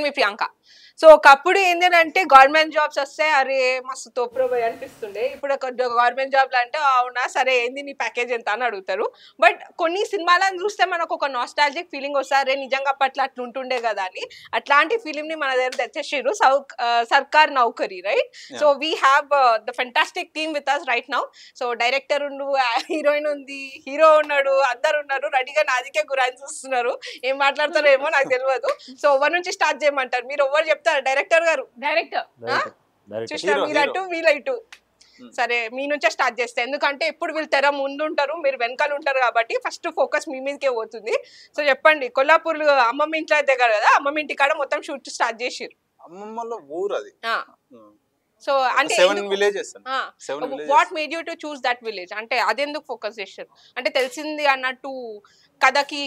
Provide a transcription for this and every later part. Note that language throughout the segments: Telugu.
నేను మీ ప్రియాంక. సో ఒకప్పుడు ఏంటంటే గవర్నమెంట్ జాబ్స్ వస్తే అరే మస్తు తోపురోబోయ్ అనిపిస్తుండే. ఇప్పుడు ఒక గవర్నమెంట్ జాబ్లు అంటే అవునా సరే ఏంది నీ ప్యాకేజ్ ఎంత అని అడుగుతారు. బట్ కొన్ని సినిమాలను చూస్తే మనకు ఒక నాస్టాలజిక్ ఫీలింగ్ వస్తుంది, అరే నిజంగా అప్పట్లో అట్లా ఉంటుండే కదా అని. అట్లాంటి ఫిలిం ని మన దగ్గర తెచ్చేసారు, Sarkaaru Noukari, right? So we have the fantastic team with us right now. So director ఉండు, హీరోయిన్ ఉంది, హీరో ఉన్నాడు, అందరు ఉన్నారు, రెడీగా నాదికే గురాయి చూస్తున్నారు. ఏం మాట్లాడతారో ఏమో నాకు తెలియదు. సో ఎవరి నుంచి స్టార్ట్ చేయమంటారు? మీరు ఎవరు చెప్తారు? డైరెక్టర్ గారు. డైరెక్టర్ చూసినా మీరు అటు వీళ్ళు ఇటు. సరే మీ నుంచే స్టార్ట్ చేస్తే, ఎందుకంటే ఎప్పుడు వీళ్ళు తెర ముందు ఉంటారు, మీరు వెనకాల ఉంటారు కాబట్టి ఫస్ట్ ఫోకస్ మీ మీదకే పోతుంది. సో చెప్పండి, కొల్లాపూర్ అమ్మమ్మ ఇంట్లో దగ్గర కదా, అమ్మమ్మ ఇంటి కాడ మొత్తం షూట్ స్టార్ట్ చేసిరు. అమ్మమ్మలో ఊరు అది. సో అంటే 7 villages. What made you to choose that village? అంటే అదెందుకు ఫోకస్ చేశారు? అంటే తెలిసింది అన్నట్టు కథకి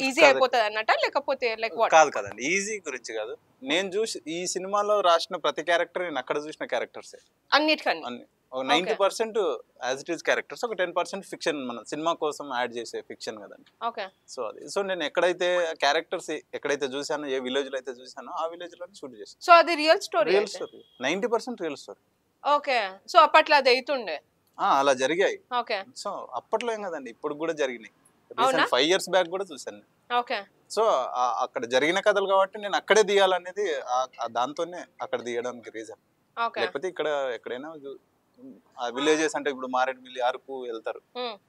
ఈజీ అయిపోతుంది అన్నట్ట, లేకపోతే లైక్ వాట్? కాదు కదండి, ఈజీ గురించి కాదు. నేను చూసి ఈ సినిమాలో రాసిన ప్రతి క్యారెక్టర్ నేను అక్కడ చూసిన క్యారెక్టర్స్ అన్నిటికన్నా. 90% యాజ్ ఇట్ ఈస్ క్యారెక్టర్స్, ఒక 10% ఫిక్షన్, మన సినిమా కోసం యాడ్ చేసే ఫిక్షన్ కదండి. సో అది, సో నేను ఎక్కడైతే క్యారెక్టర్స్ ఎక్కడైతే చూసానో, ఏ విలేజ్ లో అయితే చూసానో ఆ విలేజ్ లో షూట్ చేశాను. సో అది real story? 90% real story. Okay. So అప్పట్లో అది అవుతుండే, అలా జరిగాయి. ఓకే. సో అప్పట్లో ఏం కదండి, ఇప్పుడు కూడా జరిగినాయి. 5 years బ్యాక్ కూడా చూసాను. ఓకే. సో అక్కడ జరిగిన కథలు కాబట్టి నేను అక్కడే తీయాలనేది, దాంతోనే అక్కడ తీయడానికి రీజన్. లేకపోతే ఇక్కడ ఎక్కడైనా ఆ విలేజెస్ అంటే ఇప్పుడు మారేడుమిల్లి, అరకు వెళ్తారు,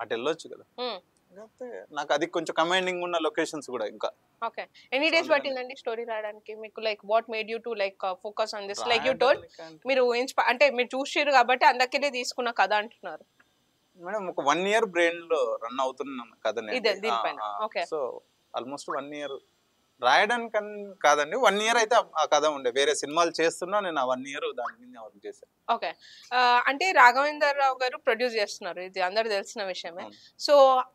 అటు వెళ్ళొచ్చు కదా. నాకు అది కొంచెం కమాండింగ్ ఉన్న లొకేషన్స్ కూడా ఇంకా. ఓకే. ఎన్ని డేస్ పట్టిందండి స్టోరీ రాయడానికి మీకు? Like what made you to like focus on this? Like you told మీరు అంటే మీరు చూసిరు కాబట్టి అందుకనే తీసుకున్న కథ అంటున్నారు. మేడం ఒక 1 year బ్రెయిన్ లో రన్ అవుతున్న కథనే. సో ఆల్మోస్ట్ 1 year రాయడానికి కాదండి, 1 year అయితే ఆ కథ ఉండే. వేరే సినిమాలు చేస్తున్నా నేను ఆ 1 year దాని మీద వర్క్ చేశాను. ఓకే. అంటే రాఘవేంద్రరావు గారు ప్రొడ్యూస్ చేస్తున్నారు, ఇది అందరు తెలిసిన విషయమే. సో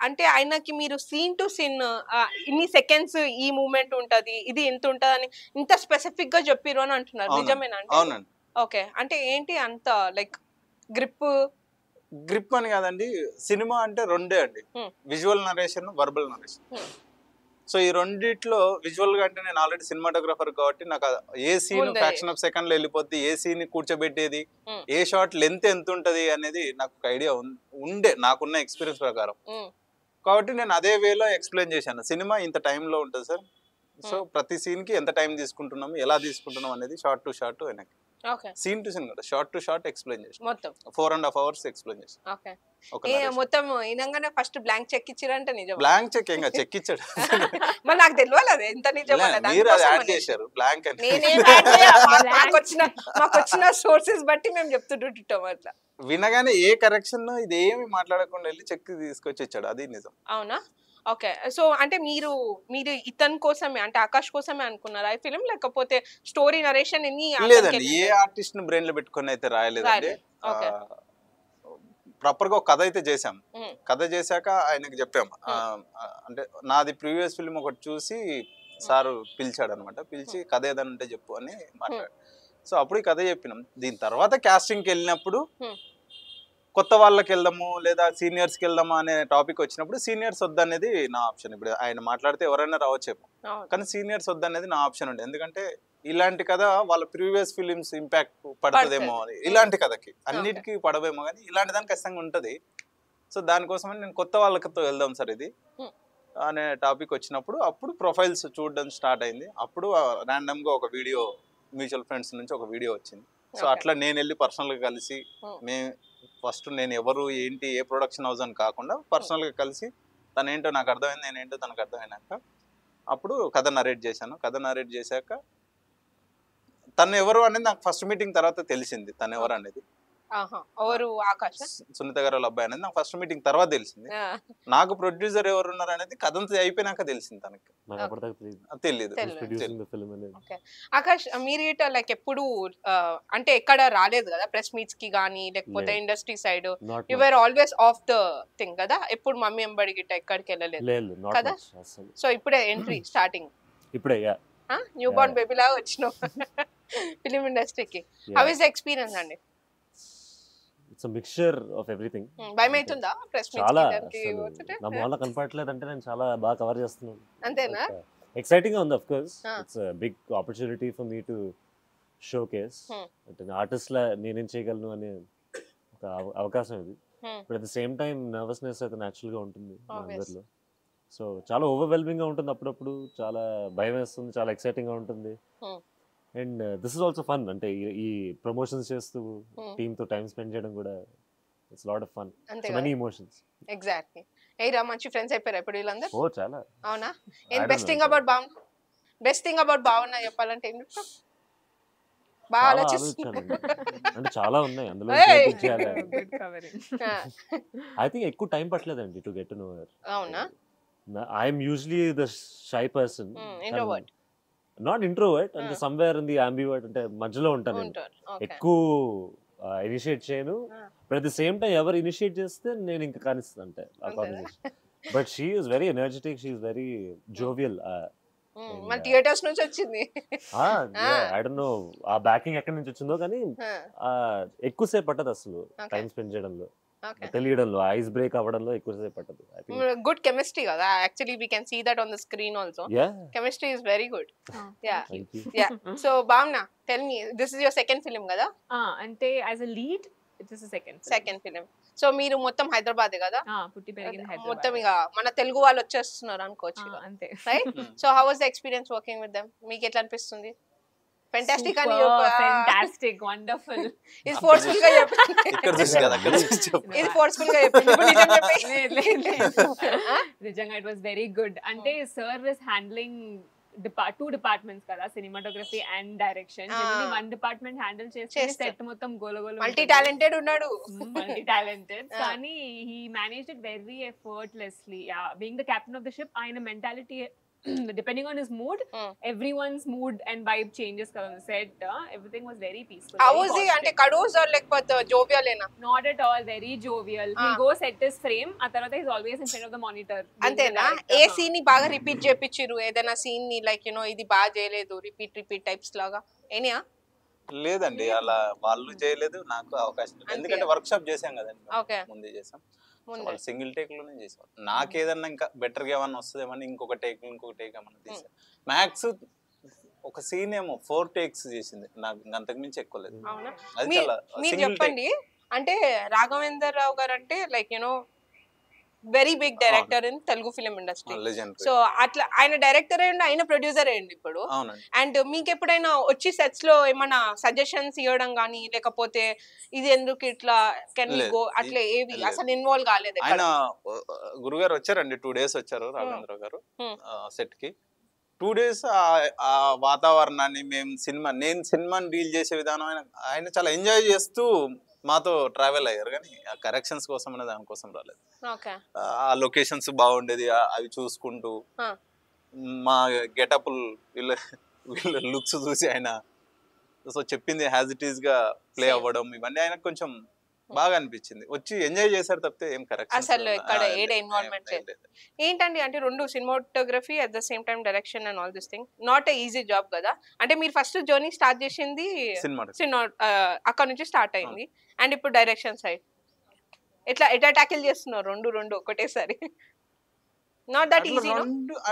అంటే ఆయనకి మీరు సీన్ టు సీన్ ఇన్ని సెకండ్స్ ఈ మూమెంట్ ఉంటది, ఇది ఇంత ఉంటది అని ఇంత స్పెసిఫిక్ గా చెప్పిరు అని అంటున్నారు, నిజమేనా? అవునండి. ఓకే. అంటే ఏంటి అంత లైక్ గ్రిప్ అని కాదండి, సినిమా అంటే రెండే అండి, visual narration, verbal narration. So ఈ రెండిట్లో విజువల్ గా అంటే నేను ఆల్రెడీ సినిమాటోగ్రాఫర్ కాబట్టి నాకు ఏ సీన్ ఫ్రాక్షన్ ఆఫ్ సెకండ్ లో వెళ్ళిపోద్ది, ఏ సీన్ కూర్చోబెట్టేది, ఏ షాట్ లెంత్ ఎంత ఉంటది అనేది నాకు ఒక ఐడియా ఉండే, నాకున్న ఎక్స్పీరియన్స్ ప్రకారం. కాబట్టి నేను అదే వేలో ఎక్స్ప్లెయిన్ చేశాను, సినిమా ఇంత టైంలో ఉంటుంది సార్. సో ప్రతి సీన్ కి ఎంత టైం తీసుకుంటున్నాము, ఎలా తీసుకుంటున్నాం అనేది షార్ట్ టు షార్ట్ వెనక్కి, సీన్ టు సీన్ కూడా షార్ట్ టు షార్ట్ ఎక్స్ప్లెయిన్ చేసి మొత్తం 4.5 hours ఎక్స్ప్లెయిన్ చేసి. మొత్తం ఇనంగానే ఫస్ట్ బ్లాంక్ చెక్ ఇచ్చిరంటే నిజం? బ్లాంక్ చెక్ ఏం కాదు, చెక్ ఇచ్చాడు. మరి నాకు తెలియదు ఎంత నిజమో. మీరు అది యాడ్ చేశారు బ్లాంక్ అని. మాకు వచ్చిన సోర్సెస్ బట్టి మేము చెప్తుంటాం అట్లా. వినగానే ఏ కరెక్షన్ ఇది ఏమి మాట్లాడకుండా వెళ్ళి చెక్ తీసుకొచ్చి ఇచ్చాడు, అది నిజం. అవునా? ఓకే. సో అంటే మీరు ఇతని కోసమే అంటే ఆకాష్ కోసమే అనుకున్నారా ఈ ఫిలిం, లేకపోతే స్టోరీ నరేషన్ లేదండి, ఏ ఆర్టిస్ట్ ని బ్రెయిన్ లో పెట్టుకుని అయితే రాయలేదండి. ప్రాపర్ గా ఒక కథ అయితే చేసాం. కథ చేశాక ఆయనకి చెప్పాము, అంటే నాది ప్రీవియస్ ఫిల్మ్ ఒకటి చూసి సార్ పిలిచాడు అనమాట, పిలిచి కథ ఏదైనా ఉంటే చెప్పు అని మాట్లాడు. సో అప్పుడు ఈ కథ చెప్పినాం. దీని తర్వాత కాస్టింగ్కి వెళ్ళినప్పుడు కొత్త వాళ్ళకి వెళ్దాము లేదా సీనియర్స్కి వెళ్దామా అనే టాపిక్ వచ్చినప్పుడు సీనియర్స్ వద్దనేది నా ఆప్షన్. ఇప్పుడు ఆయన మాట్లాడితే ఎవరైనా రావచ్చేమో, కానీ సీనియర్స్ వద్దనేది నా ఆప్షన్ ఉండే. ఎందుకంటే ఇలాంటి కథ వాళ్ళ ప్రీవియస్ ఫిలిమ్స్ ఇంపాక్ట్ పడుతుందేమో, ఇలాంటి కథకి అన్నిటికీ పడవేమో, కానీ ఇలాంటి దానికి ఖచ్చితంగా ఉంటుంది. సో దానికోసమని నేను కొత్త వాళ్ళతో వెళ్దాం సార్ ఇది అనే టాపిక్ వచ్చినప్పుడు అప్పుడు ప్రొఫైల్స్ చూడడం స్టార్ట్ అయింది. అప్పుడు ర్యాండమ్గా ఒక వీడియో, మ్యూచువల్ ఫ్రెండ్స్ నుంచి ఒక వీడియో వచ్చింది. సో అట్లా నేను వెళ్ళి పర్సనల్గా కలిసి, ఫస్ట్ నేను ఎవరు ఏంటి ఏ ప్రొడక్షన్ హౌస్ అని కాకుండా పర్సనల్గా కలిసి తనేంటో నాకు అర్థమైంది, నేనేంటో తనకు అర్థమైనాక అప్పుడు కథ నరేట్ చేశాను. కథ నరేట్ చేశాక తను ఎవరు అనేది నాకు ఫస్ట్ మీటింగ్ తర్వాత తెలిసింది, తను ఎవరు అనేది. సునీత గారు వాళ్ళ అబ్బాయి అనేది నాకు ఫస్ట్ మీటింగ్ తర్వాత తెలిసింది. నాకు ప్రొడ్యూసర్ ఎవరు ఉన్నారు అనేది కథ అయిపోయినాక తెలిసింది, తనకి తెలియదు. ఆకాష్ మీరు లైక్ ఎప్పుడు అంటే ఎక్కడ రాలేదు కదా ప్రెస్ మీట్స్ కి గానీ, లేకపోతే industry side you were always of the thing కదా, ఎప్పుడు మమ్మీ ఎంబడి గిట్ట ఎక్కడికి వెళ్ళలేదు కదా. సో ఇప్పుడే ఎంట్రీ స్టార్టింగ్, ఇప్పుడే న్యూ బోర్న్ బేబీ లాగా వచ్చినావు ఫిలిం ఇండస్ట్రీకి. హౌ ఇస్ ద ఎక్స్పీరియన్స్ అండి? It's mixture of everything. భయమైతుందా ప్రెస్ మీట్ చాలా? నా మొహంలో కనపడట్లేదు అంటే నేను చాలా బాగా కవర్ చేస్తున్నాను. అంతేనా? ఎక్సైటింగ్ గా ఉంది of course. Ah. It's big opportunity for me to showcase Hmm. అంటే ఆర్టిస్ట్ లా నేనేం చేయగలను అనే ఒక అవకాశం ఇది. But at the same time nervousness అయితే న్యాచురల్ గా ఉంటుంది మా Obvious. అందరిలో. సో చాలా ఓవర్వెల్మింగ్ గా ఉంటుంది అప్పుడప్పుడు, చాలా భయం వేస్తుంది, చాలా ఎక్సైటింగ్ గా ఉంటుంది. Hmm. And this is also fun. అంటే ఈ ప్రమోషన్స్ చేస్తూ Hmm. టీమ్ తో టైం స్పెండ్ చేయడం కూడా ఇట్స్ లాట్ ఆఫ్ ఫన్. అంతే సో కదా మెనీ ఎమోషన్స్. ఎగ్జాక్ట్లీ. ఏరా మంచి ఫ్రెండ్స్ అయిపోయారు ఇప్పుడు వీళ్ళందరూ? ఓ చాలా. అవునా? I ఏం don't best know, thing sir. About భావన? బెస్ట్ థింగ్ అబౌట్ భావన చెప్పాలంటే ఏం చెప్తావు? బాగా చాలా ఆలోచిస్తున్నాను. ఆలోచించానండి. అంటే చాలా ఉన్నాయి అందులో. Hey! Good covering. I think ఎక్కువ టైం పట్టలేదండి to get to know her. అవునా? I'm usually the shy person. Introvert not introvert అంటే సమ్వేర్ ఇన్ ది అంబివర్ట్, అంటే మధ్యలో ఉంటాను నేను. ఉంటారు. ఓకే. ఎక్కువ ఇనిషియేట్ చేయను. Ah. But at the same time ఎవరు ఇనిషియేట్ చేస్తే నేను ఇంకా కానిస్తాను అంటే ఆ అంతేనా? Conversation. But she is very energetic, she is very jovial. మన థియేటర్స్ నుంచి వచ్చింది. ఐ డోంట్ నో ఆ బ్యాకింగ్ ఎక్కడి నుంచి వచ్చిందో, కానీ ఎక్కువసేపు పట్టదు అసలు టైం స్పెండ్ చేయడంలో, ఓకే. తెలియడంలో, ఐస్ బ్రేక్ అవ్వడంలో ఎక్కువసేపు పట్టదు. ఐ థింక్ గుడ్ కెమిస్ట్రీ కదా, actually we can see that on the screen also. Yeah chemistry is very good. Yeah thank you. Yeah. So Bhavana, tell me, this is your second film కదా? అంటే as a lead it's second second film. So మీరు మొత్తం హైదరాబాద్ కదా? పుట్టి పెరిగింది మొత్తం హైదరాబాద్. ఇక మన తెలుగు వాళ్ళు వచ్చేస్తున్నారు అనుకోవచ్చు, అంతే. Right? So how was the experience working with them? మీకు ఎట్లా అనిపిస్తుంది? ఫెంటాస్టిక్ అని ఫెంటాస్టిక్, వండర్ఫుల్. ఇది ఫోర్స్ఫుల్ గా చెప్పండి. ఇక్కడ చూసి కదా అక్కడ చూసి చెప్పు. ఇది ఫోర్స్ఫుల్ గా చెప్పండి. ఇప్పుడు నిజం చెప్పండి. నిజంగా ఇట్ వాస్ వెరీ గుడ్. అంటే sir was handling two departments కదా, cinematography and direction. One department handle చేస్తే సెట్ మొత్తం గోలగోల. మల్టీ టాలెంటెడ్ ఉన్నాడు. మల్టీ టాలెంటెడ్, కానీ he managed it very effortlessly. Being the captain of the ship, ఆయన mentality depending on his mood, everyone's mood and vibe changes kada on the set. Everything was very peaceful. How was he? Ante kados or lekapothe jovial ena? Not at all, very jovial. He'll go set his frame, a tarvata he's always in front of the monitor. Antena ఏ సీన్ ని బాగా రిపీట్ చేపిచ్చిరు? ఏదైనా సీన్ ని లైక్ యు నో ఇది బాగా చేయలేదు, రిపీట్ టైప్స్ లాగా ఏనియా? లేదండి, అలా వాళ్ళు చేయలేదు, నాకు అవకాశం లేదు. ఎందుకంటే వర్క్ షాప్ చేసాం కదండి, ఓకే, ముందే చేసాం. సింగిల్ టేక్ లోనే చేసాం. నాకు ఏదన్నా ఇంకా బెటర్ గా ఏమన్నా వస్తుందేమని ఇంకొక టేక్ ఏమన్నా తీసాం. మ్యాక్స్ ఒక సీన్ ఏమో 4 టేక్స్ చేసింది, నాకు అంతకు మించి ఎక్కువ లేదు. అవునా? అది చాలా మీరు చెప్పండి. అంటే రాఘవేందర్ రావు గారు అంటే like you know very big director in Telugu film industry. So అట్లా ఆయన డైరెక్టర్ అయ్యండి, ఆయన ప్రొడ్యూసర్ అయ్యండి ఇప్పుడు. అండ్ మీకు ఎప్పుడైనా వచ్చి సెట్స్ లో ఏమైనా సజెషన్స్ ఇవ్వడం కానీ, లేకపోతే ఇది ఎందుకు ఇట్లా కెన్ వి గో అట్లా ఏవి అసలు ఇన్వాల్వ్ కాలేదు? ఆయన గురుగారు వచ్చారండి, 2 days వచ్చారు రాఘవేంద్ర గారు సెట్ కి. 2 days ఆ వాతావరణాన్ని నేను సినిమాని డీల్ చేసే విధానం ఆయన చాలా ఎంజాయ్ చేస్తూ మాతో ట్రావెల్ అయ్యారు, కానీ ఆ కరెక్షన్స్ కోసం అనే దానికోసం రాలేదు. ఆ లొకేషన్స్ బాగుండేది, అవి చూసుకుంటూ మా గెటప్ వీళ్ళ లుక్స్ చూసి ఆయన సో చెప్పింది యాజ్ ఇట్ ఈస్ గా ప్లే అవ్వడం, ఇవన్నీ ఆయన కొంచెం బాగా అనిపించింది. వచ్చి ఎంజాయ్ చేశారు తప్పితే ఏం కరెక్ట్ అసలు ఇక్కడ ఏడ ఇన్వాల్వ్మెంట్ లేదు. ఏంటండి అంటే రెండు cinematography at the same time direction and all this thing not a easy job కదా. అంటే మీరు ఫస్ట్ జర్నీ స్టార్ట్ చేసింది సినిమా, అక్కడ నుంచి స్టార్ట్ అయింది, అండ్ ఇప్పుడు డైరెక్షన్ సైడ్ ఎట్లా ట్యాకిల్ చేస్తున్నారు రెండు ఒకటేసారి? Not that easy.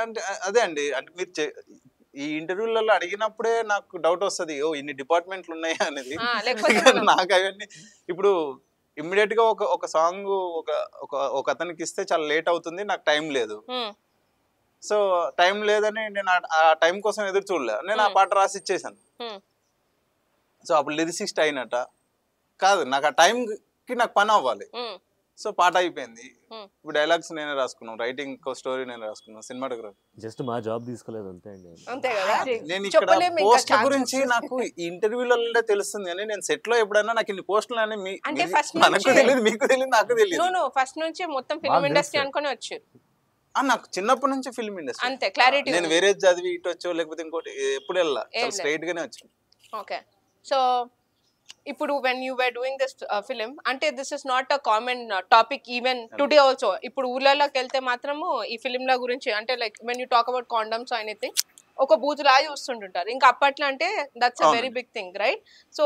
అంటే అదే అండి, అంటే మీరు ఈ ఇంటర్వ్యూలలో అడిగినప్పుడే నాకు డౌట్ వస్తుంది, ఓ ఇన్ని డిపార్ట్మెంట్లు ఉన్నాయా అనేది. నాకు అవన్నీ ఇప్పుడు ఇమ్మీడియట్ గా ఒక సాంగ్ ఒక అతనికి ఇస్తే చాలా లేట్ అవుతుంది, నాకు టైం లేదు. సో టైం లేదని నేను ఆ టైం కోసం ఎదురు చూడలే, నేను ఆ పాట రాసి ఇచ్చేసాను. సో అప్పుడు లిరిసిస్ట్ అయినట్ట కాదు, నాకు ఆ టైంకి నాకు పని అవ్వాలి. సో పాట అయిపోయింది, ఇప్పుడు డైలాగ్స్ నేనే రాసుకున్నాను, రైటింగ్ స్టోరీ నేను రాసుకున్నాను, సినిమాటోగ్రఫీ జస్ట్ మా జాబ్ తీసుకోలేదు అంతే అండి. అంతే కదా. నేను ఇక్కడ పోస్ట్ల గురించి నాకు ఇంటర్వ్యూలలో తెలుస్తుంది, కానీ నేను సెట్ లో ఎప్పుడైనా నాకు ఇన్ని పోస్టులు అని మనకు తెలియదు, మీకు తెలియదు, నాకు తెలియదు. ఫస్ట్ నుంచి మొత్తం ఫిల్మ్ ఇండస్ట్రీ అనుకుని వచ్చారు. నాకు చిన్నప్పటి నుంచి ఫిల్మ్ ఇండస్ట్రీ అంతే క్లారిటీ. నేను వేరే చదివి ఇటు వచ్చో లేకపోతే ఇంకోటి ఎప్పుడు వెళ్ళా, స్ట్రైట్ గానే వచ్చాను. ఓకే, సో ఇప్పుడు when you were doing this film, అంటే this is not a common topic even today also. ఇప్పుడు ఊర్లలోకి వెళ్తే మాత్రము ఈ ఫిలింల గురించి అంటే like when you talk about condoms anything ఒక బూత్ లాగా చూస్తుంటుంటారు. ఇంకా అప్పట్లో అంటే that's a very big thing, right? So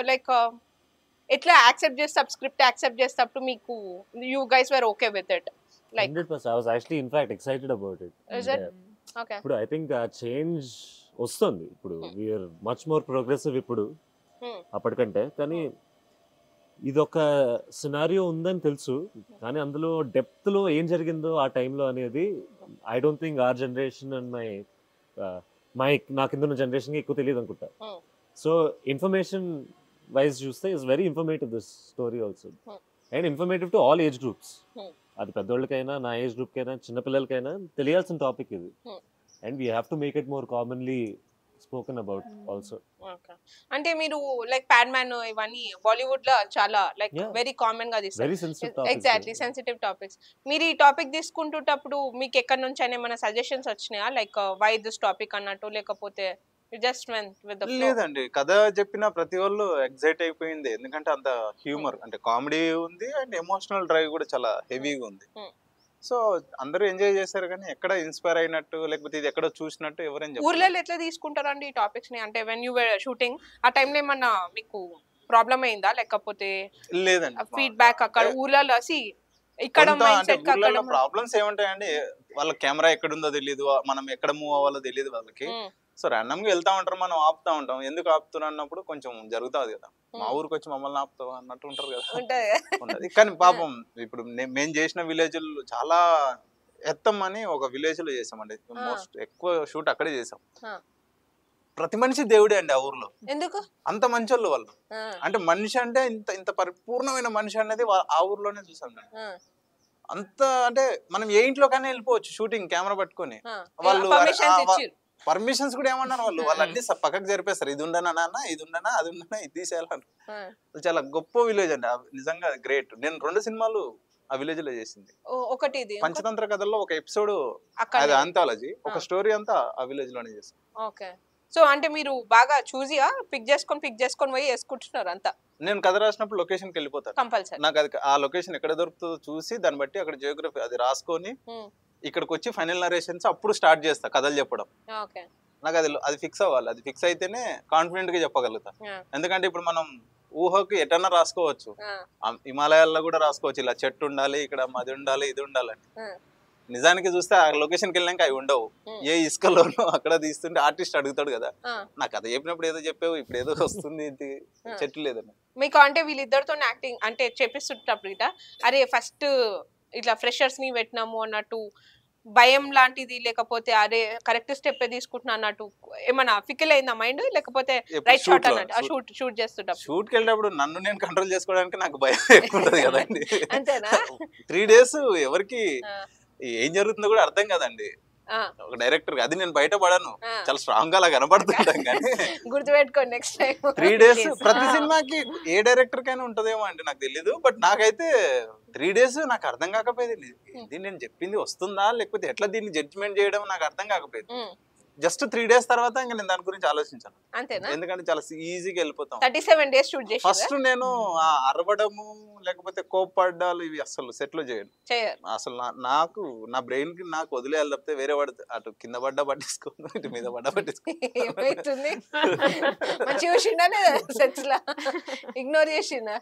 like ఎట్లా యాక్సెప్ట్ చేస్తే స్క్రిప్ట్ యాక్సెప్ట్ చేసేటప్పుడు మీకు you guys were okay with it? Like 100%. I was actually in fact excited about it. Is it? Okay ఇప్పుడు ఐ థింక్ ఆ చేంజ్ వస్తుంది ఇప్పుడు. వీఆర్ మచ్ మోర్ ప్రోగ్రెసివ్ ఇప్పుడు అప్పటికంటే. కానీ ఇదొక సినారియో ఉందని తెలుసు, కానీ అందులో డెప్త్లో ఏం జరిగిందో ఆ టైంలో అనేది I don't think our generation and my నా కింద ఉన్న జనరేషన్కి ఎక్కువ తెలియదు అనుకుంటా. సో ఇన్ఫర్మేషన్ వైజ్ చూస్తే it's very informative this story also, and informative to all age groups. అది పెద్దోళ్ళకైనా నా ఏజ్ గ్రూప్కైనా చిన్నపిల్లలకైనా తెలియాల్సిన టాపిక్ ఇది, and we have to make it more commonly spoken about also. అంటే మీరు లైక్ ప్యాడ్ మ్యాన్ ఇవన్నీ బాలీవుడ్ లో చాలా లైక్ వెరీ కామన్ గా వెరీ తీస్తారు. Sensitive exactly sensitive topics. మీరు ఈ టాపిక్ తీసుకుంటున్నప్పుడు మీకు ఎక్కడి నుంచి అయినా ఏమైనా సజెషన్స్ వచ్చినాయా, లైక్ వై దిస్ టాపిక్ అన్నట్టు, లేకపోతే just went with the flow? లేదండి, కథ చెప్పిన ప్రతి వాళ్ళు ఎగ్జైట్ అయిపోయింది, ఎందుకంటే అంత హ్యూమర్ అంటే కామెడీ ఉంది అండ్ ఎమోషనల్ డ్రైవ్ కూడా చాలా హెవీగా ఉంది. సో అందరూ ఎంజాయ్ చేశారు, కానీ ఎక్కడ ఇన్స్పైర్ అయినట్టు లేకపోతే ఇది ఎక్కడో చూసినట్టు ఎవరేం ఊర్లలో ఎట్లా తీసుకుంటారండి ఈ టాపిక్స్ ని? అంటే వెన్ యూ షూటింగ్ ఆ టైంలో ఏమన్నా మీకు ప్రాబ్లం అయిందా, లేకపోతే లేదండి ఫీడ్బ్యాక్ అక్కడ ఊర్లలో ఇక్కడ మైండ్ సెట్ ప్రాబ్లమ్స్ ఏముంటాయండి, వాళ్ళ కెమెరా ఎక్కడుందో తెలియదు, మనం ఎక్కడ మూవ్ అవ్వాలో తెలియదు వాళ్ళకి. సో ర్యాండమ్ గా వెళ్తా ఉంటారు, మనం ఆపుతా ఉంటాం, ఎందుకు ఆపుతున్నా అన్నప్పుడు కొంచెం జరుగుతుంది కదా, మా ఊరికి వచ్చి మమ్మల్ని ఆపుతావు అన్నట్టు ఉంటారు కదా, ఉంటది. కానీ పాపం ఇప్పుడు మేము చేసిన విలేజ్ చాలా ఎత్తం అని ఒక విలేజ్ లో చేసామండి, మోస్ట్ ఎక్కువ షూట్ అక్కడే చేసాం. ప్రతి మనిషి దేవుడే అండి ఆ ఊర్లో, ఎందుకు అంత మంచి వాళ్ళు. అంటే మనిషి అంటే ఇంత ఇంత పరిపూర్ణమైన మనిషి అనేది ఆ ఊర్లోనే చూసాం నేను. అంత అంటే మనం ఏ ఇంట్లో కానీ వెళ్ళిపోవచ్చు షూటింగ్ కెమెరా పట్టుకొని, వాళ్ళు పర్మిషన్స్ కూడా ఏమన్నారు వాళ్ళు అన్ని పక్కకు జరిపేస్తారు, ఇది ఉండనా నాన్న, ఇది ఉండనా, అది ఉండనా, ఇది తీసేయాలంటారు. చాలా గొప్ప విలేజ్ అండి, నిజంగా గ్రేట్. నేను 2 సినిమాలు ఆ విలేజ్ లో చేసింది. ఒకటి పంచతంత్ర కథల్లో ఒక ఎపిసోడ్ అది ఆంథాలజీ, ఒక స్టోరీ అంతా ఆ విలేజ్ లోనే చేస్తాం. ఓకే. సో అంటే మీరు బాగా చూసిగా పిక్ చేసుకొని పోయి వేసుకుంటున్నారు అంతా? నేను కథ రాసినప్పుడు లొకేషన్కి వెళ్ళిపోతాను కంపల్సరీ. నాకు అది ఆ లొకేషన్ ఎక్కడ దొరుకుతుందో చూసి దాన్ని బట్టి అక్కడ జియోగ్రఫీ అది రాసుకొని ఇక్కడికి వచ్చి ఫైనల్ నరేషన్స్ అప్పుడు స్టార్ట్ చేస్తా కథలు చెప్పడం. నాకు అది ఫిక్స్ అవ్వాలి, అది ఫిక్స్ అయితేనే కాన్ఫిడెంట్ గా చెప్పగలుగుతా. ఎందుకంటే ఇప్పుడు మనం ఊహకు ఎటన్నా రాసుకోవచ్చు, హిమాలయాల్లో కూడా రాసుకోవచ్చు, ఇలా చెట్టు ఉండాలి, ఇక్కడ అది ఉండాలి, ఇది ఉండాలని. నిజానికి చూస్తే ఆ లొకేషన్కి వెళ్ళాక అవి ఉండవు, ఏ ఇసుకలోనో అక్కడ తీస్తుంటే ఆర్టిస్ట్ అడుగుతాడు కదా, నాకు కథ చెప్పినప్పుడు ఏదో చెప్పావు, ఇప్పుడు ఏదో వస్తుంది, చెట్టు లేదని. మీకు అంటే వీళ్ళిద్దరితో యాక్టింగ్ అంటే చెప్పిస్తుంటప్పుడు ఇట అరే ఫస్ట్ ఇట్లా ఫ్రెషర్స్ ని పెట్టినాము అన్నట్టు భయం లాంటిది, లేకపోతే అరే కరెక్ట్ స్టెప్ తీసుకుంటున్నా అన్నట్టు ఏమన్నా ఫికిల్ అయిందా మైండ్, లేకపోతే రైట్ షాట్ అన్నట్టు షూట్ చేస్తుంటప్పుడు? షూట్ కి వెళ్ళినప్పుడు నన్ను నేను కంట్రోల్ చేసుకోవడానికి నాకు భయం ఎక్కువ ఉంటది కదండి. అంతేనా? 3 days ఎవరికి ఏం జరుగుతుందో కూడా అర్థం కదండి ఒక డైరెక్టర్. అది నేను బయట పడను, చాలా స్ట్రాంగ్ గా అలా కనబడుతుంటాం. కానీ గుర్తుపెట్టుకోండి నెక్స్ట్ టైం 3 days ప్రతి సినిమాకి ఏ డైరెక్టర్ కైనా ఉంటదేమో అంటే నాకు తెలీదు, బట్ నాకైతే 3 days నాకు అర్థం కాకపోయేది, ఇది నేను చెప్పింది వస్తుందా లేకపోతే ఎట్లా దీన్ని జడ్జిమెంట్ చేయడం నాకు అర్థం కాకపోయేది. జస్ట్ 3 days తర్వాత ఇంకా నేను దాని గురించి ఆలోచించాను. అంతేనా? ఎందుకంటే చాలా ఈజీగా వెళ్ళిపోతాం. 37 days షూట్ చేసి ఫస్ట్ నేను అరవడము లేకపోతే కోప్పడ్డాలు ఇవి అసలు సెట్ లో చేయను అసలు. నాకు నా బ్రెయిన్ కి నాకు వదిలేయాలి తప్పితే వేరే వాడు అటు కింద పడ్డా పట్టించుకోను, ఇటు మీద పడ్డా పట్టించుకోను. ఇగ్నోర్ చేసిందా?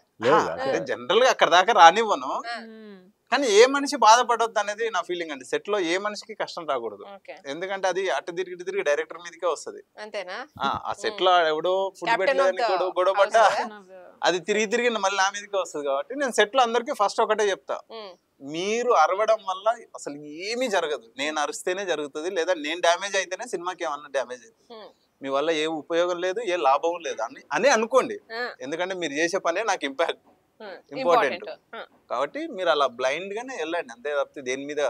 జనరల్ గా అక్కడ దాకా రానివ్వను, కానీ ఏ మనిషి బాధపడొద్దు అనేది నా ఫీలింగ్ అండి. సెట్ లో ఏ మనిషికి కష్టం రాకూడదు, ఎందుకంటే అది అటు తిరిగి డైరెక్టర్ మీదకే వస్తుంది. ఆ సెట్ లో ఎవడో ఫుడ్ పెట్టలేదని గొడవ పడ్డా అది తిరిగి మళ్ళీ నా మీదకే వస్తుంది. కాబట్టి నేను సెట్ లో అందరికి ఫస్ట్ ఒకటే చెప్తా, మీరు అరవడం వల్ల అసలు ఏమీ జరగదు, నేను అరిస్తేనే జరుగుతుంది, లేదా నేను డ్యామేజ్ అయితేనే సినిమాకి ఏమన్నా డ్యామేజ్ అవుతుంది, మీ వల్ల ఏ ఉపయోగం లేదు, ఏ లాభం లేదు అని అనుకోండి. ఎందుకంటే మీరు చేసే పనే నాకు ఇంపార్టెంట్. కాబట్టి మీరు అలా బ్లైండ్ గానే వెళ్ళండి, అంతే తప్పితే దేని మీద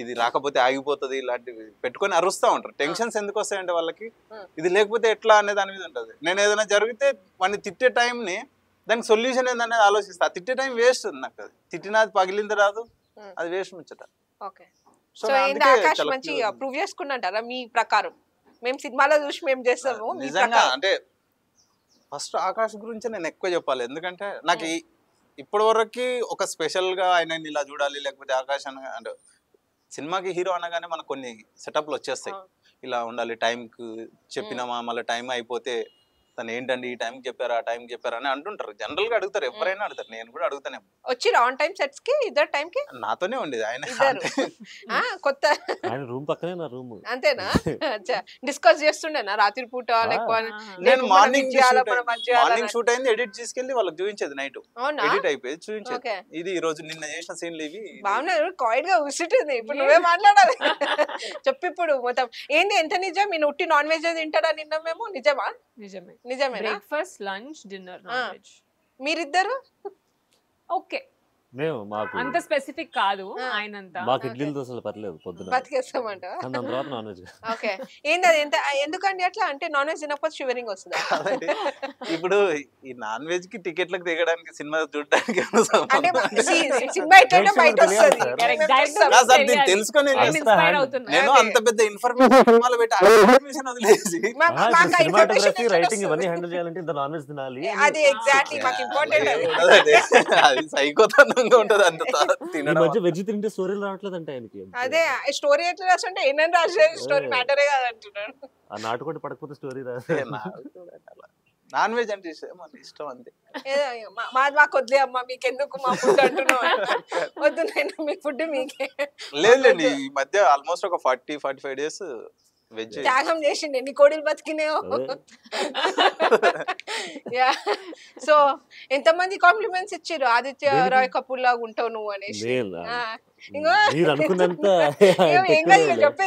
ఇది రాకపోతే ఆగిపోతుంది ఇలాంటివి పెట్టుకొని అరుస్తూ ఉంటారు. టెన్షన్స్ ఎందుకు వస్తాయంటే వాళ్ళకి ఇది లేకపోతే ఎట్లా అనే దాని మీద ఉంటుంది. నేను ఏదైనా జరిగితే వాడిని తిట్టే టైంని దానికి సొల్యూషన్ ఏందనేది ఆలోచిస్తా. ఆ తిట్టే టైం వేస్ట్, నాకు అది తిట్టినది పగిలింది రాదు, అది వేస్ట్ ముచ్చట. సో మంచి ప్రూవ్ చేసుకున్నారా మీ ప్రకారం? మేము సినిమాలో చూసి మేము చేస్తాము నిజంగా. అంటే ఫస్ట్ ఆకాష్ గురించి నేను ఎక్కువ చెప్పాలి, ఎందుకంటే నాకు ఇప్పటి వరకు ఒక స్పెషల్ గా ఆయన ఇలా చూడాలి, లేకపోతే ఆకాష్ అనగా అంటే సినిమాకి హీరో అనగానే మనకు కొన్ని సెటప్లు వచ్చేస్తాయి, ఇలా ఉండాలి, టైంకి చెప్పినామా మళ్ళీ టైం అయిపోతే తను ఏంటండి ఈ టైంకి చెప్పారా ఆ టైంకి చెప్పారా అని అంటుంటారు. జనరల్ గా అడుగుతారు, ఎవరైనా అడుగుతారు, నేను కూడా అడుగుతానే. వచ్చిరా ఆన్ టైం సెట్స్ కి ఇద్దరు టైం కి? నాతోనే ఉండేది ఆయన. ఇద్దరు కొత్త ఆయన రూమ్ పక్కనే నా రూమ్. అంతేనా? డిస్కస్ చేస్తుండేనా రాత్రి పూట లేకపోతే నేను మార్నింగ్ షూట్ అయింది ఎడిట్ తీసుకెళ్లి వాళ్ళకి చూపించేది, నైట్ ఎడిట్ అయిపోయింది చూపించేది. ఇది ఈ రోజు నిన్న చేసిన సీన్లు ఇవి. బాగున్నారు, కాయిడ్ గా ఉసిటుంది. ఇప్పుడు నువ్వే మాట్లాడాలి. చెప్పు ఇప్పుడు మొత్తం ఏంది, ఎంత నిజం? మీ ఉట్టి నాన్ వెజ్ తింటారా నిన్న మేము? నిజమా? నిజమే. నిజమేనా? Breakfast, lunch, dinner non veg. మీరిద్దరు ఓకే, మేము మాకు అంత స్పెసిఫిక్ కాదు. ఆయనంతా మాకు ఇడ్లీలు దోశలు పర్లేదు పొద్దున, బతికేస్తామంట. కానీ దాని తర్వాత నాన్ వెజ్. ఓకే, ఏంది అది ఎంత ఎందుకండి అట్లా? అంటే నాన్ వెజ్ తినకపోతే షివరింగ్ వస్తుందా? ఇప్పుడు ఈ నాన్ వెజ్ కి టికెట్లకు దిగడానికి సినిమా చూడడానికి అంటే సినిమా ఎట్లా బయట వస్తుంది తెలుసుకొని నేను అంత పెద్ద ఇన్ఫర్మేషన్ వదిలేసి సినిమాటోగ్రఫీ, రైటింగ్ ఇవన్నీ హ్యాండిల్ చేయాలంటే ఇంత నాన్ వెజ్ తినాలి. అది ఎగ్జాక్ట్లీ మాకు ఇంపార్టెంట్. అది సైకోతనంగా ఉంటది అంత తినడం. మధ్య వెజ్ తింటే స్టోరీలు రావట్లేదు అంటే ఆయనకి. అదే స్టోరీ ఎట్లా రాస్తుంటే ఏమని రాసేది, స్టోరీ మ్యాటరే కాదు అంటున్నాడు. ఆ నాటుకోటి పడకపోతే స్టోరీ రాదు. నాన్ వెజ్ అంటే ఇష్టం అంతే. మాకు వద్దులే అమ్మా, మీకెందుకు మా ఫుడ్ అంటున్నావు? వద్దు నేను మీ ఫుడ్ మీకే. లేదులేండి, ఈ మధ్య ఆల్మోస్ట్ ఒక 40-45 డేస్ వెజ్ త్యాగం చేసిండే. నీ కోడిలు బతికినేవో. సో ఎంతమంది కాంప్లిమెంట్స్ ఇచ్చారు, ఆదిత్య రాయ్ కపూర్ లాగా ఉంటావు నువ్వు అనేసి.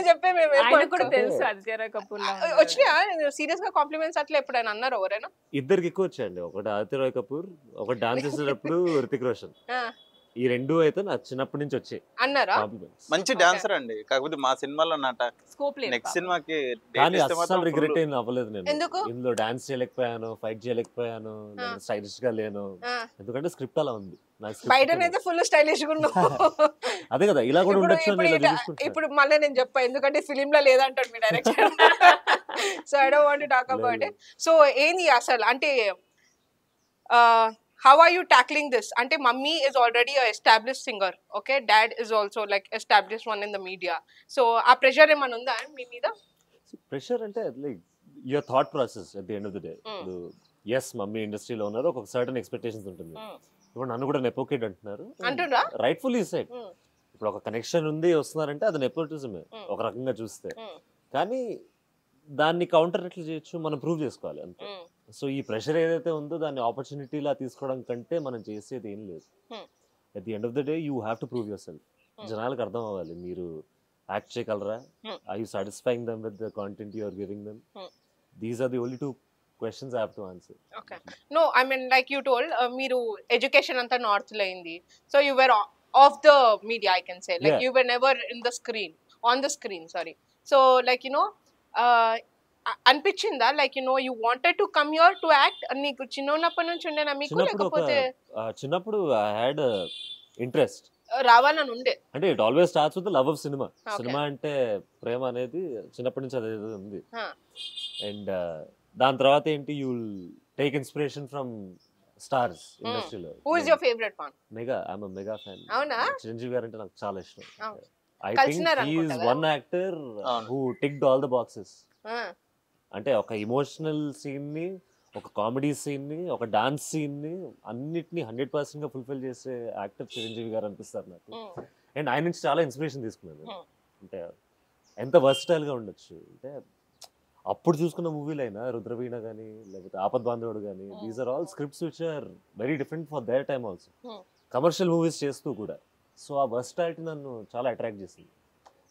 చెప్పే మేము కూడా తెలుసు ఆదిత్య రాయ్ కపూర్ వచ్చినా సీరియస్ గా కాంప్లిమెంట్స్ అట్లా ఎప్పుడైనా అన్నారు ఎవరైనా? ఇద్దరికి ఎక్కువ వచ్చాయండి. ఒకటి ఆదిత్య రాయ్ కపూర్, ఒకటి డాన్స్ చేసేటప్పుడు రితిక్ రోషన్. ఈ రెండు అయితే నా చిన్నప్పటి నుంచి వచ్చాయి అన్నారా. మంచి డాన్సర్ అండి, కాకపోతే మా సినిమాలో నెక్స్ట్ సినిమాకి అస్సలు రిగ్రెట్ ఏం అవ్వలేదు నేను. ఎందుకు? ఇందులో డాన్స్ చేయలేకపోయాను, ఫైట్ చేయలేకపోయాను, స్టైలిష్ గా లేను, ఎందుకంటే స్క్రిప్ట్ అలా ఉంది. బయటనైతే ఫుల్ స్టైలిష్ గా ఉన్నావు. అదే కదా, ఇలా కూడా ఉండొచ్చు. ఇప్పుడు మళ్ళీ నేను చెప్పా, ఎందుకంటే ఫిలిం లో లేదంటాడు మీ director. So I don't want to talk about it. So ఏంది అసలు అంటే how are you tackling this? Ante mummy is already a established singer, okay, dad is also like established one in the media, so a pressure eman unda mee meeda? Pressure ante like your thought process at the end of the day. Yes, mummy industry lo unnaru, oka certain expectations untundi. ఇప్పుడు నన్ను కూడా నెపో కిడ్ అంటున్నారు, అంటున్నా రైట్ఫుల్లీ సెడ్. ఇప్పుడు ఒక కనెక్షన్ ఉంది వస్తున్నారంటే అది నెపోటిజమే ఒక రకంగా చూస్తే, కానీ దాన్ని కౌంటర్ ఎట్లా చేయొచ్చు మనం ప్రూవ్ చేసుకోవాలి అంతే. సో ఈ ప్రెషర్ ఏదైతే ఉందో దాన్ని ఆపర్చునిటీలా తీసుకోవడం కంటే మనం చేసేది ఏం లేదు. At the end of the day you have to prove yourself. జనాలకు అర్థం అవ్వాలి మీరు యాక్ట్ చేయగలరా, are you satisfying them with the content you are giving them. These are the only 2 questions I have to answer. Okay, no, I mean like you told మీరు ఎడ్యుకేషన్ అంతా నార్త్ లో అయింది, so you were off the media, I can say, like you were never in the screen, on the screen, sorry. So like you know అనిపించిందా like you no you wanted to come here to act? నీకు చిన్నప్పటి నుంచి ఉండేనా మీకు, లేకపోతే చిన్నప్పుడు ఐ హ్యాడ్ ఇంట్రెస్ట్ రావాలని ఉండే? అంటే it always starts with the love of cinema. Cinema అంటే ప్రేమ అనేది చిన్నప్పటి నుంచి అదే ఉంది. అండ్ దాని తర్వాత ఏంటి, you will take inspiration from stars ఇండస్ట్రీలో. Who is your favourite one? Mega, I am a mega fan. అవునా? చిరంజీవి గారు అంటే నాకు చాలా ఇష్టం. I think he is one actor who ticked all the boxes. అంటే ఒక ఎమోషనల్ సీన్ ని, ఒక కామెడీ సీన్ ని, ఒక డాన్స్ సీన్ ని అన్నిటిని 100% గా ఫుల్ఫిల్ చేసే యాక్టర్ చిరంజీవి గారు అనిపిస్తారు నాకు. అండ్ ఆయన నుంచి చాలా ఇన్స్పిరేషన్ తీసుకున్నాను. అంటే ఎంత వర్స్టైల్ గా ఉండొచ్చు అంటే, అప్పుడు చూసుకున్న మూవీలు అయినా రుద్రవీణ కానీ లేకపోతే ఆపద్ బాంధవుడు కానీ, these are all scripts which are very different for their time also, commercial movies చేస్తూ కూడా. సో ఆ వర్స్టాలిటీ నన్ను చాలా అట్రాక్ట్ చేసింది.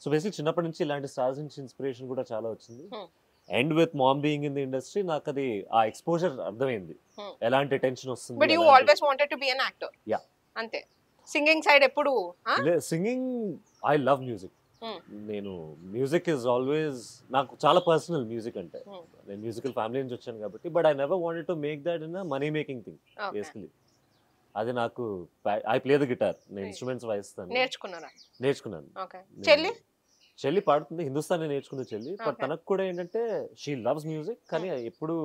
సో బేసిక్ చిన్నప్పటి నుంచి ఇలాంటి స్టార్స్ నుంచి ఇన్స్పిరేషన్ కూడా చాలా వచ్చింది. And with ma'am being in the industry నాకు అది ఆ ఎక్స్పోజర్ అర్థమైంది, ఎలాంటి టెన్షన్ వస్తుంది. But you always wanted to be an actor? Yeah, అంతే. సింగింగ్ సైడ్ ఎప్పుడు? Singing, I love music. నేను మ్యూజిక్ ఇస్ ఆల్వేస్ నాకు చాలా పర్సనల్. మ్యూజిక్ అంటే నేను మ్యూజికల్ ఫ్యామిలీ నుంచి వచ్చాను కాబట్టి, but I never wanted to make that in a money making thing basically. అది నాకు, ఐ ప్లే ద గిటార్, నేను ఇన్స్ట్రుమెంట్స్ వాయిస్తాను. నేర్చుకున్నాను. చెల్లి పాడుతుంది, హిందుస్థానీ నేర్చుకుంది చెల్లి. బట్ తనకు కూడా ఏంటంటే షీ లవ్స్ మ్యూజిక్, కానీ ఎప్పుడు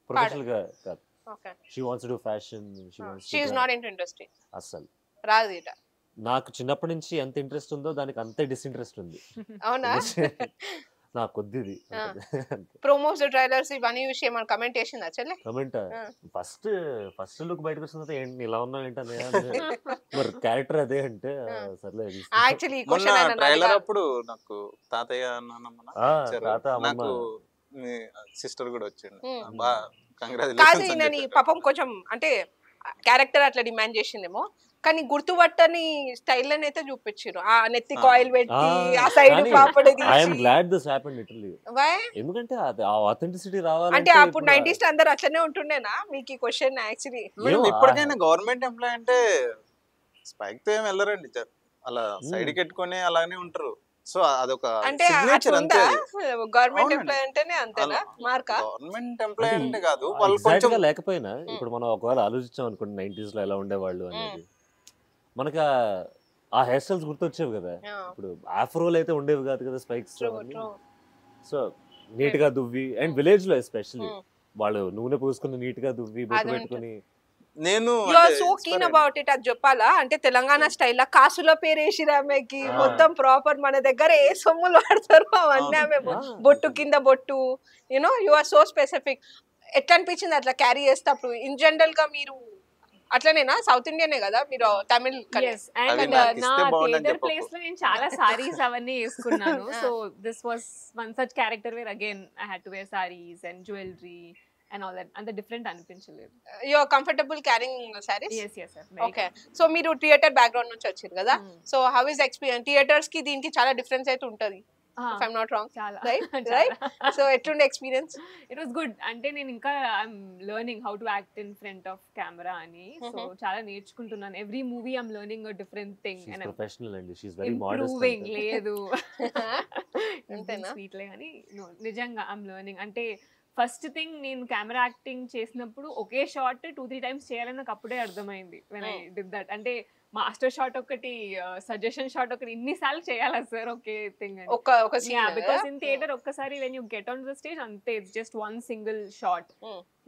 ప్రొఫెషనల్ గా కాదు. She wants to do fashion, she is not in industry అసలు రాదు. నాకు చిన్నప్పటి నుంచి ఎంత ఇంట్రెస్ట్ ఉందో దానికి అంతే డిస్ఇంట్రెస్ట్ ఉంది. అవునా? నా కొద్దిది ప్రోమోస్ ట్రైలర్స్ ఇవన్నీ చూసి ఏమైనా కమెంట్ చేసిందా చెల్లె? కమెంట్ ఫస్ట్ లుక్ బయటకు వస్తుంది ఏంటి ఇలా ఉన్నావు ఏంటనే మరి క్యారెక్టర్ అదే అంటే సర్లే యాక్చువల్లీ ఈ మొన్న క్వశ్చన్ ట్రైలర్ అప్పుడు నాకు తాతయ్య తాత అమ్మమ్మ నాకు మీ సిస్టర్ కూడా వచ్చిండు Hmm. బా కాదు కంగ్రాచులేషన్స్ ఈయనని పాపం కొంచెం అంటే క్యారెక్టర్ అట్లా డిమాండ్ చేసిందేమో, కానీ గుర్తుపట్టని స్టైల్ అయితే చూపించారు. ఆ నెత్తి కాయిల్ పెట్టి ఆ సైడ్ పాపడ I'm glad this happened literally. Why ఎందుకంటే ఆ ఆథెంటిసిటీ అంటే రావాలంటే అప్పుడు 90s లో అందరూ అట్లనే ఉంటుండేనా? మీకు ఈ క్వశ్చన్ యాక్చువల్లీ ఏమో, ఇప్పటికైనా గవర్నమెంట్ ఎంప్లాయ్ అంటే స్పైక్ తో ఏం వెళ్ళరండి అలా సైడ్ పెట్టుకొని అలానే ఉంటారు. సో అదొక అంటే సిగ్నేచర్ అంతే. గవర్నమెంట్ అవునండి. ఎంప్లాయ్ అంటేనే అంతేనా మార్కా? గవర్నమెంట్ ఎంప్లాయ్ అంటే అంటే కాదు, వాళ్ళు ఎగ్జాక్ట్ కొంచెం గా లేకపోయినా ఇప్పుడు మనం ఒకవేళ ఆలోచించాం అనుకోండి 90s లో ఎలా ఉండేవాళ్ళు అనేది, మనకి ఆ హెయిర్ స్టైల్స్ గుర్తొచ్చేవి కదా. ఇప్పుడు ఆఫ్రోలు అయితే ఉండేవి కాదు కదా స్పైక్స్. సో నీట్ గా దువ్వి అండ్ విలేజ్ లో ఎస్పెషల్లీ వాళ్ళు నూనె పూసుకుని నీట్ గా దువ్వి బొట్టు పెట్టుకుని. నేను you are so keen about it. అది చెప్పాలా అంటే తెలంగాణ స్టైల్ లా కాసుల పేరు వేసి ఆమెకి మొత్తం ప్రాపర్ మన దగ్గర ఏ సొమ్ములు వాడతారు అవన్నీ ఆమె బొట్టు కింద బొట్టు, you know you are so specific. ఎట్లా అనిపించింది అట్లా క్యారీ చేసేటప్పుడు? ఇన్ జనరల్ గా మీరు అట్లనేనా? సౌత్ ఇండియనే కదా మీరు? తమిళ్ Yes, and అది నాకు నా ఇస్తే బాగుండని theater చెప్పకు. place లో నేను చాలా sarees అవన్నీ వేసుకున్నాను. So this was one such character where again I had to wear sarees and jewelry and all that. అంత డిఫరెంట్ అనిపించలేదు. You are comfortable carrying saris? Yes, yes, sir. Okay. So మీరు థియేటర్ బ్యాక్గ్రౌండ్ నుంచి వచ్చారు కదా, so how is experience? Theatres కి దీనికి చాలా డిఫరెన్స్ అయితే ఉంటది, ఇఫ్ ఐఎమ్ నాట్ రాంగ్, చాలా రైట్? సో ఎట్లుండే ఎక్స్పీరియన్స్? It was good. అంటే నేను ఇంకా I'm learning how to act in front of camera అని. సో చాలా నేర్చుకుంటున్నాను. Every movie I'm learning a different thing She's and professional and she's very modest. Improving. లేదు అంతేనా? స్వీట్లే కానీ నిజంగా ఐఎమ్ లెర్నింగ్. అంటే ఫస్ట్ థింగ్ నేను కెమెరా యాక్టింగ్ చేసినప్పుడు ఒకే షాట్ 2-3 టైమ్స్ చేయాలని నాకు అప్పుడే అర్థమైంది వెన్ ఐ డిడ్ దట్. అంటే మాస్టర్ షాట్ ఒకటి, సజెషన్ షాట్ ఒకటి, ఇన్నిసార్లు చేయాలా సార్ ఒకే థింగ్ అని? ఒక బికాస్ ఇన్ థియేటర్ ఒక్కసారి when you get on the stage అంతే, it's just one single shot.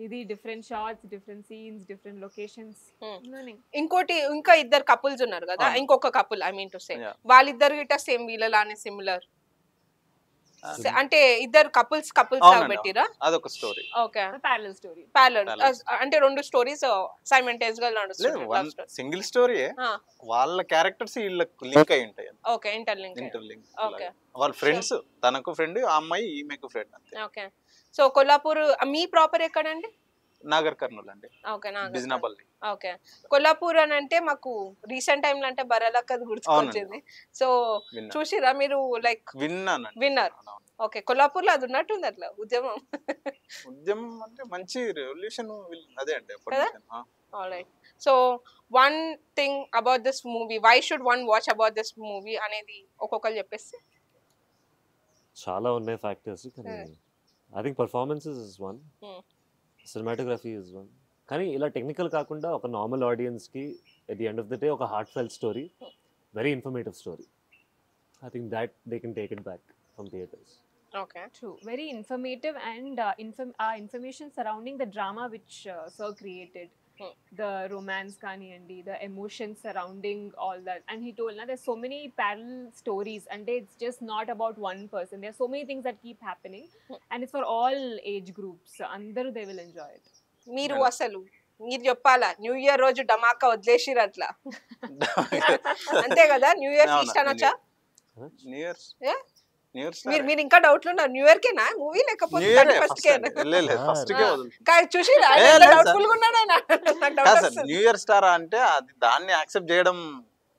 ఇది different shots, different scenes, different locations. ఇంకోటి ఇంకా ఇద్దరు కపుల్స్ ఉన్నారు కదా, ఇంకొక couple I mean to say, Yeah. వాళ్ళిద్దరు గిట్ట సేమ్ వీళ్ళలానే సిమిలర్ అంటే ఇద్దరు కపుల్స్ అవునండి, పెట్టిరా? అదొక story. Okay. Parallel story. Parallel అంటే రెండు స్టోరీస్ సైమల్టేనియస్ గా లేదు, నడుస్తున్నాయి. One single story. వాళ్ళ క్యారెక్టర్స్ వీళ్ళకి లింక్ అయి ఉంటాయి, ఓకే, ఇంటర్లింక్. ఇంటర్లింక్. ఓకే. వాళ్ళ ఫ్రెండ్స్, తనకు ఫ్రెండ్, ఆ అమ్మాయి ఈమెకు ఫ్రెండ్ అంతే. ఓకే. సో కొల్లాపూర్ మీ ప్రాపర్ ఎక్కడండి? నాగర్ కర్నూల్ అండి, ఓకే. బిజినాపల్లి. ఓకే. కొల్లాపూర్ అని అంటే మాకు రీసెంట్ టైమ్ లో అంటే బరలక్కది గుర్తుకొచ్చింది. సో విన్నా. చూసిరా మీరు? లైక్ విన్నానండి. విన్నర్. ఓకే. కొల్లాపూర్ లో అది ఉన్నట్టుంది అట్లా ఉద్యమం. ఉద్యమం అంటే మంచి రెవల్యూషన్ అదే అండి. Alright. So one thing about this movie, why should one watch about this movie అనేది ఒక్కొక్కరు చెప్పేస్తే. చాలా ఉన్నాయి ఫ్యాక్టర్స్, కానీ I think performances is one, cinematography is one. కానీ ఇలా టెక్నికల్ కాకుండా ఒక నార్మల్ ఆడియన్స్కి at the end of the day ఒక heartfelt story, very informative story. I think that they can take it back from theatres. Okay. True. Very informative and information surrounding the drama which Sir created. The romance kaniyandi, the emotions surrounding all that. And he told, there's so many parallel stories and it's just not about one person. There's so many things that keep happening and it's for all age groups. Andaru they will enjoy it. మీరు అసలు మీరు చెప్పాలా న్యూ ఇయర్ రోజు డమాకా వదిలేసిరు అట్లా అంతే కదా? న్యూ ఇయర్ ఫీస్ట్ అనొచ్చా? న్యూ ఇయర్స్ మీరు ఇంకా డౌట్లు ఉన్నారు? న్యూ ఇయర్ కేనా మూవీ లేకపోతే ఫస్ట్ కేనా? ఫస్ట్ కే వదులుతుంది. కాదు చూసిరా డౌట్ఫుల్ గా ఉన్నాడు ఆయన. న్యూ ఇయర్ స్టార్ అంటే అది దాన్ని యాక్సెప్ట్ చేయడం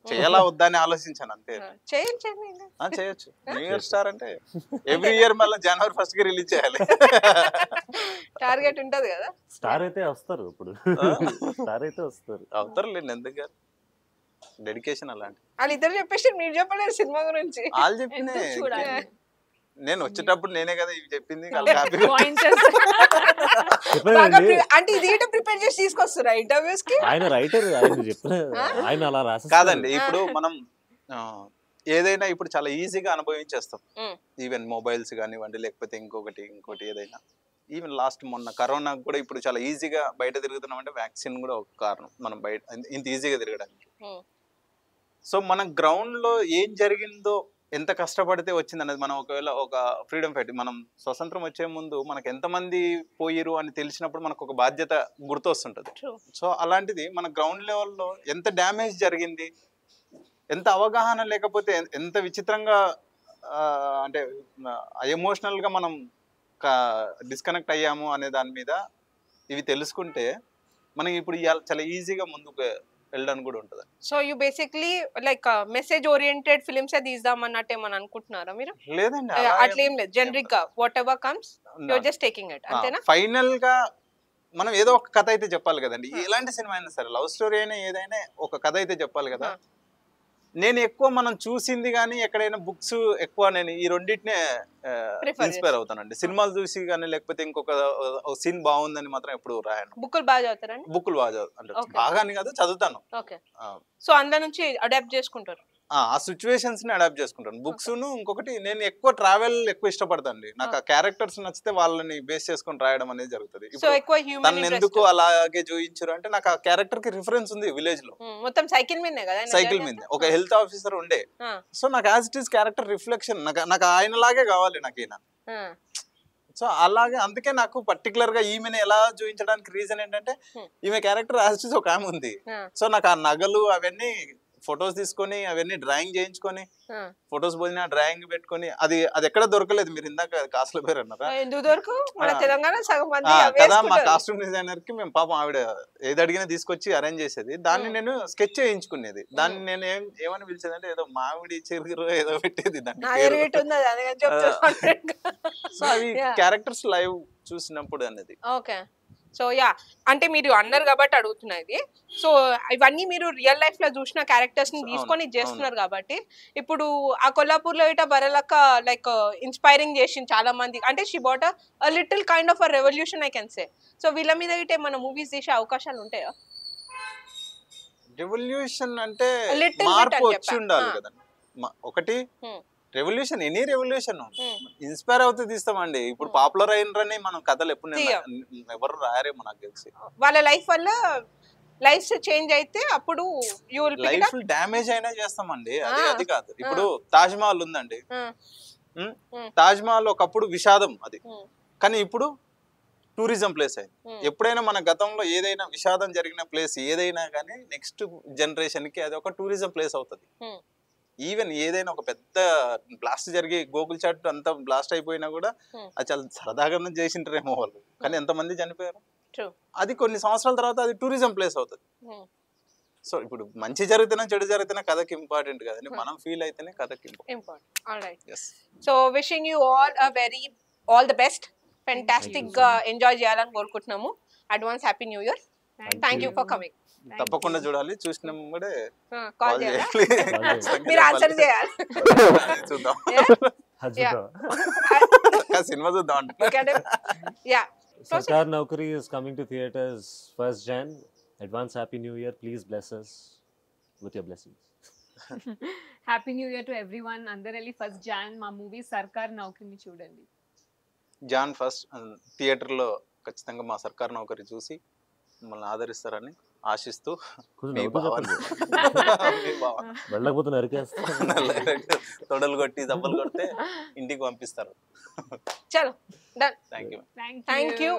చేయాలా వద్దా అని ఆలోచించాను అంతే. చేయొచ్చు. న్యూ ఇయర్ స్టార్ అంటే ఎవ్రీ ఇయర్ మళ్ళీ జనవరి 1st కి రిలీజ్ చేయాలి. టార్గెట్ ఉంటది కదా. స్టార్ అయితే వస్తారు ఇప్పుడు, స్టార్ అయితే వస్తారు, అవుతారులేండి. ఎందుకు డెడికేషన్ అలాంటి. వాళ్ళిద్దరు చెప్పేసి మీరు చెప్పలేదు సినిమా గురించి. వాళ్ళు చెప్పిన నేను వచ్చేటప్పుడు నేనే కదా ఇవి చెప్పింది. అంటే ఇది ప్రిపేర్ చేసి తీసుకొస్తారా ఇంటర్వ్యూస్ కి? ఆయన రైటర్, ఆయన చెప్పిన ఆయన అలా రాసి కాదండి. ఇప్పుడు మనం ఏదైనా ఇప్పుడు చాలా ఈజీగా అనుభవించేస్తాం. ఈవెన్ మొబైల్స్ కానివ్వండి, లేకపోతే ఇంకోటి ఏదైనా. ఈవెన్ లాస్ట్ మొన్న కరోనా కూడా ఇప్పుడు చాలా ఈజీగా బయట తిరుగుతున్నాం అంటే వ్యాక్సిన్ కూడా ఒక కారణం మనం బయట ఇంత ఈజీగా తిరగడానికి. సో మన గ్రౌండ్ లో ఏం జరిగిందో ఎంత కష్టపడితే వచ్చింది అనేది. మనం ఒకవేళ ఒక ఫ్రీడమ్ ఫైట్, మనం స్వతంత్రం వచ్చే ముందు మనకు ఎంతమంది పోయిరు అని తెలిసినప్పుడు మనకు ఒక బాధ్యత గుర్తొస్తుంటుంది. సో అలాంటిది మన గ్రౌండ్ లెవెల్లో ఎంత డ్యామేజ్ జరిగింది, ఎంత అవగాహన లేకపోతే ఎంత విచిత్రంగా అంటే ఎమోషనల్గా మనం డిస్కనెక్ట్ అయ్యాము అనే దాని మీద ఇవి తెలుసుకుంటే మనం ఇప్పుడు చాలా ఈజీగా ముందుకు వెళ్ళడానికి కూడా ఉంటుంది. So you basically like message oriented films తీద్దాం అన్నట్టు ఏమని అనుకుంటున్నారా మీరు? లేదండి, అట్లా ఏం లేదు, జనరిక్ గా what ever comes you just taking it అంతేనా? ఫైనల్ గా మనం ఏదో ఒక కథ అయితే చెప్పాలి కదండి. ఎలాంటి సినిమా అయినా సరే, లవ్ స్టోరీ అయినా ఏదైనా ఒక కథ అయితే చెప్పాలి కదా. నేను ఎక్కువ మనం చూసింది కానీ ఎక్కడైనా బుక్స్ ఎక్కువ నేను ఈ రెండింటినే ఇన్స్పైర్ అవుతానండి. సినిమాలు చూసి కానీ లేకపోతే ఇంకొక సీన్ బాగుందని మాత్రం ఎప్పుడు రాయను. బుక్కులు బాగా చదువుతారండి? బుక్కులు బాగా అంటే బాగా అని కాదు, చదువుతాను. సో అందులో నుంచి అడాప్ట్ చేసుకుంటారు, ఆ సిచ్యువేషన్స్ ని అడాప్ట్ చేసుకుంటాను. బుక్స్ ను ఇంకొకటి నేను ఎక్కువ ట్రావెల్ ఎక్కువ ఇష్టపడతాను. నాకు ఆ క్యారెక్టర్స్ నచ్చితే వాళ్ళని బేస్ చేసుకొని రాయడం అనేది జరుగుతుంది. తను ఎందుకు అలాగే చూయించారు అంటే నాకు ఆ క్యారెక్టర్ కి రిఫరెన్స్ ఉంది. విలేజ్ లో మొత్తం సైకిల్ మీద కదా, సైకిల్ మీద ఒక హెల్త్ ఆఫీసర్ ఉండే. సో నాకు as it is character reflection, నాకు ఆయన లాగే కావాలి నాకు ఈయన. సో అలాగే అందుకే నాకు పర్టికులర్ గా ఈమెను ఎలా చూపించడానికి రీజన్ ఏంటంటే ఈమె క్యారెక్టర్ యాజ్ ఇట్ ఈస్ ఒక ఆమె ఉంది. సో నాకు ఆ నగలు అవన్నీ ఫొటోస్ తీసుకొని అవన్నీ డ్రాయింగ్ చేయించుకొని ఫొటోస్ పోయినా డ్రాయింగ్ పెట్టుకొని అది ఎక్కడ దొరకలేదు. మీరు ఇందాక కాస్ట్ల పేరు అన్నారా కదా, మా కాస్ట్యూమ్ డిజైనర్ కి మేము పాపం ఆవిడ ఏది అడిగినా తీసుకొచ్చి అరేంజ్ చేసేది. దాన్ని నేను స్కెచ్ చేయించుకునేది. దాన్ని నేను ఏమని పిలిచేది అంటే ఏదో మామిడి చెరుగు ఏదో పెట్టేది దాన్ని. సో అవి క్యారెక్టర్స్ లైవ్ చూసినప్పుడు అనేది. ఓకే. సో యా, అంటే మీరు అన్నారు కాబట్టి అడుగుతున్నది. సో ఇవన్నీ మీరు రియల్ లైఫ్ లో చూసిన క్యారెక్టర్స్ ని తీసుకొని చేస్తున్నారు కాబట్టి ఇప్పుడు ఆ కొల్లాపూర్ లో ఇట బరలక్క లైక్ ఇన్స్పైరింగ్ చేసింది చాలా మంది. అంటే she bought a little kind of a revolution I can say. So వీళ్ళ మీద ఇటే మన మూవీస్ తీసే అవకాశాలు ఉంటాయా? రెవల్యూషన్ అంటే మార్పు వచ్చి ఉండాలి కదండి. ఒకటి రెవల్యూషన్, ఎనీ రెవల్యూషన్ ఇన్స్పైర్ అవుతూ తీస్తామండి. ఇప్పుడు పాపులర్ అయినరని మనం కథలు ఎప్పుడు ఎవరు రాయరేమో నాకు తెలిసి. వాళ్ళ లైఫ్ వల్ల లైఫ్ చేంజ్ అయితే అప్పుడు లైఫ్ డ్యామేజ్ అయినా చేస్తామండి. అది కాదు. ఇప్పుడు తాజ్ మహల్ ఉందండి. తాజ్ మహల్ ఒకప్పుడు విషాదం అది, కానీ ఇప్పుడు టూరిజం ప్లేస్ అయింది. ఎప్పుడైనా మన గతంలో ఏదైనా విషాదం జరిగిన ప్లేస్ ఏదైనా కానీ నెక్స్ట్ జనరేషన్ కి అది ఒక టూరిజం ప్లేస్ అవుతుంది. ఈవెన్ ఏదైనా ఒక పెద్ద బ్లాస్ట్ జరిగి గోకుల్ చాట్ అంతా బ్లాస్ట్ అయిపోయినా కూడా అది చాలా సరదాగా చేసింటారేమో వాళ్ళు, కానీ ఎంతమంది చనిపోయారు. అది కొన్ని సంవత్సరాల తర్వాత అది టూరిజం ప్లేస్ అవుతుంది. సో ఇప్పుడు మంచి జరిగితేనే చెడు జరిగితేనే కథకి ఇంపార్టెంట్ కదండి, మనం ఫీల్ అయితేనే కథకి important. So wishing you all the best. Fantastic గా ఎంజాయ్ చేయాలని కోరుకుంటున్నాము. Advance happy new year. Thank you for coming. తప్పకుండా చూడాలి, చూసిన కూడా కాల్ చేయాలి, మీరు ఆన్సర్ చేయాలి. చూద్దాం, సినిమా చూద్దాం. Sarkar Naukari is coming to theaters 1st Jan. Advance Happy New Year. Please bless us with your blessings. Happy New Year to everyone. Andarali 1st Jan మా మూవీ సర్కార్ నౌకరిని చూడండి. జాన్ 1st థియేటర్లో ఖచ్చితంగా మా సర్కార్ నౌకరి చూసి మమ్మల్ని ఆదరిస్తారని ఆశిస్తూ వెళ్ళకపోతే నరికేస్తా, తొడలు కొట్టి దెబ్బలు కొడితే ఇంటికి పంపిస్తారు. చలో done. Thank you. Thank you.